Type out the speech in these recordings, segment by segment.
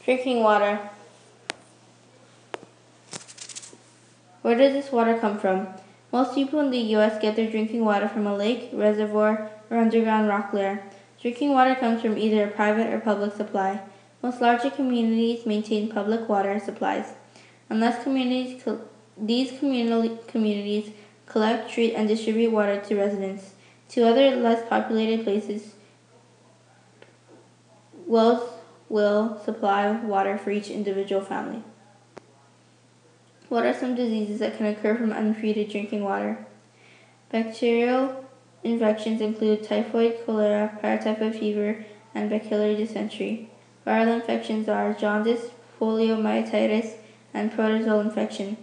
Drinking water. Where does this water come from? Most people in the U.S. get their drinking water from a lake, reservoir, or underground rock layer. Drinking water comes from either a private or public supply. Most larger communities maintain public water supplies. These communities collect, treat, and distribute water to residents. To other less populated places, wells will supply water for each individual family. What are some diseases that can occur from untreated drinking water? Bacterial infections include typhoid, cholera, paratyphoid fever, and bacillary dysentery. Viral infections are jaundice, poliomyelitis, and protozoal infection.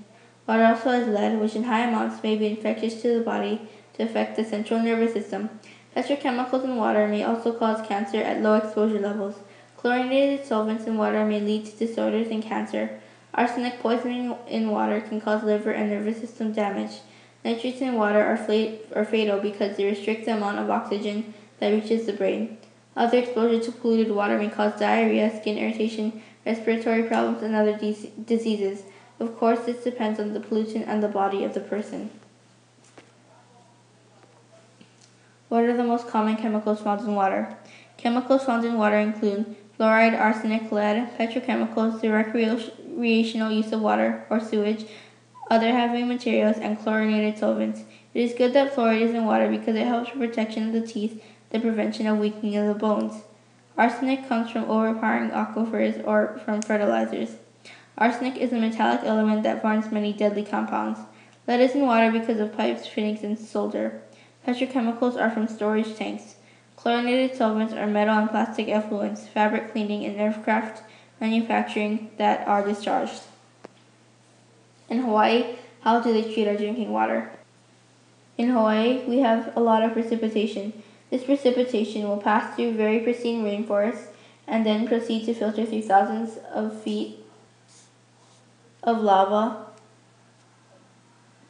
Water also has lead, which in high amounts may be infectious to the body to affect the central nervous system. Petrochemicals in water may also cause cancer at low exposure levels. Chlorinated solvents in water may lead to disorders and cancer. Arsenic poisoning in water can cause liver and nervous system damage. Nitrates in water are fatal because they restrict the amount of oxygen that reaches the brain. Other exposure to polluted water may cause diarrhea, skin irritation, respiratory problems, and other diseases. Of course, this depends on the pollutant and the body of the person. What are the most common chemicals found in water? Chemicals found in water include fluoride, arsenic, lead, petrochemicals, the recreational use of water or sewage, other heavy materials, and chlorinated solvents. It is good that fluoride is in water because it helps with protection of the teeth, the prevention of weakening of the bones. Arsenic comes from overpowering aquifers or from fertilizers. Arsenic is a metallic element that forms many deadly compounds. Lead is in water because of pipes, fittings, and solder. Petrochemicals are from storage tanks. Chlorinated solvents are metal and plastic effluents, fabric cleaning, and aircraft manufacturing that are discharged. In Hawaii, how do they treat our drinking water? In Hawaii, we have a lot of precipitation. This precipitation will pass through very pristine rainforests and then proceed to filter through thousands of feet of lava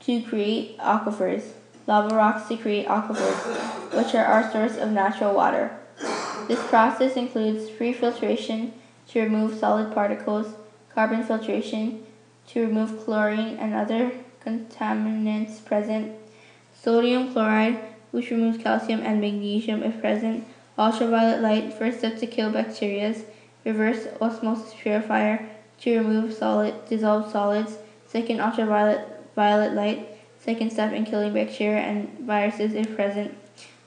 to create aquifers. Lava rocks to create aquifers, which are our source of natural water. This process includes pre-filtration to remove solid particles, carbon filtration to remove chlorine and other contaminants present, sodium chloride, which removes calcium and magnesium if present, ultraviolet light, first step to kill bacteria, reverse osmosis purifier to remove dissolved solids, second ultraviolet light, second step in killing bacteria and viruses if present,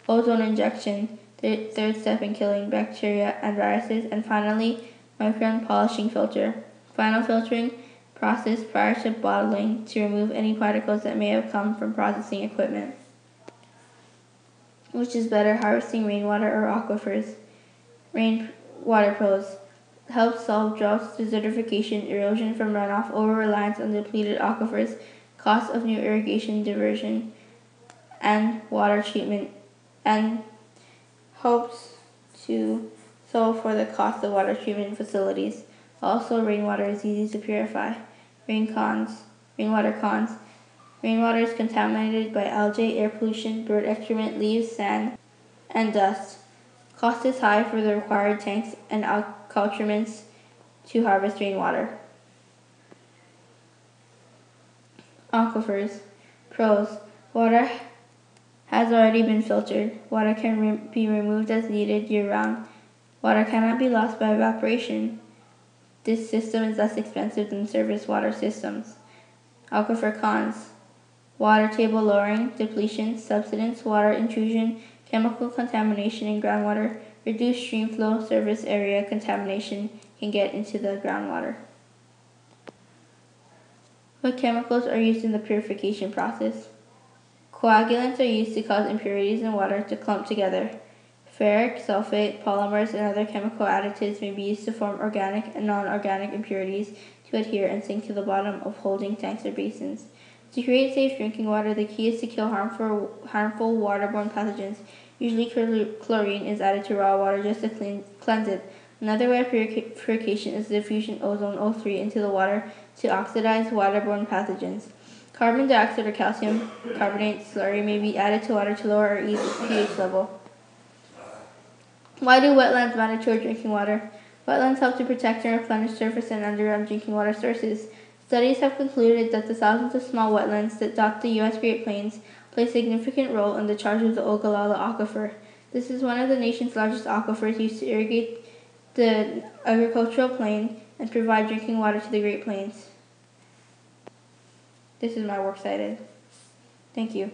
ozone injection, third step in killing bacteria and viruses, and finally, micron polishing filter. Final filtering process prior to bottling to remove any particles that may have come from processing equipment. Which is better, harvesting rainwater or aquifers? Rainwater pros. Helps solve droughts, desertification, erosion from runoff, over-reliance on depleted aquifers, cost of new irrigation diversion, and water treatment, and helps to solve for the cost of water treatment facilities. Also, rainwater is easy to purify. Rainwater cons. Rainwater is contaminated by algae, air pollution, bird excrement, leaves, sand, and dust. Cost is high for the required tanks and accoutrements to harvest rainwater. Aquifers. Pros. Water has already been filtered. Water can be removed as needed year-round. Water cannot be lost by evaporation. This system is less expensive than surface water systems. Aquifer cons. Water table lowering, depletion, subsidence, water intrusion, chemical contamination in groundwater, reduced stream flow, surface area contamination can get into the groundwater. What chemicals are used in the purification process? Coagulants are used to cause impurities in water to clump together. Ferric sulfate, polymers, and other chemical additives may be used to form organic and non-organic impurities to adhere and sink to the bottom of holding tanks or basins. To create safe drinking water, the key is to kill harmful waterborne pathogens. Usually chlorine is added to raw water just to cleanse it. Another way of purification is the diffusion of ozone O3 into the water to oxidize waterborne pathogens. Carbon dioxide or calcium carbonate slurry may be added to water to lower our pH level. Why do wetlands matter to our drinking water? Wetlands help to protect and replenish surface and underground drinking water sources. Studies have concluded that the thousands of small wetlands that dot the U.S. Great Plains play a significant role in the charge of the Ogallala Aquifer. This is one of the nation's largest aquifers used to irrigate the agricultural plain and provide drinking water to the Great Plains. This is my works cited. Thank you.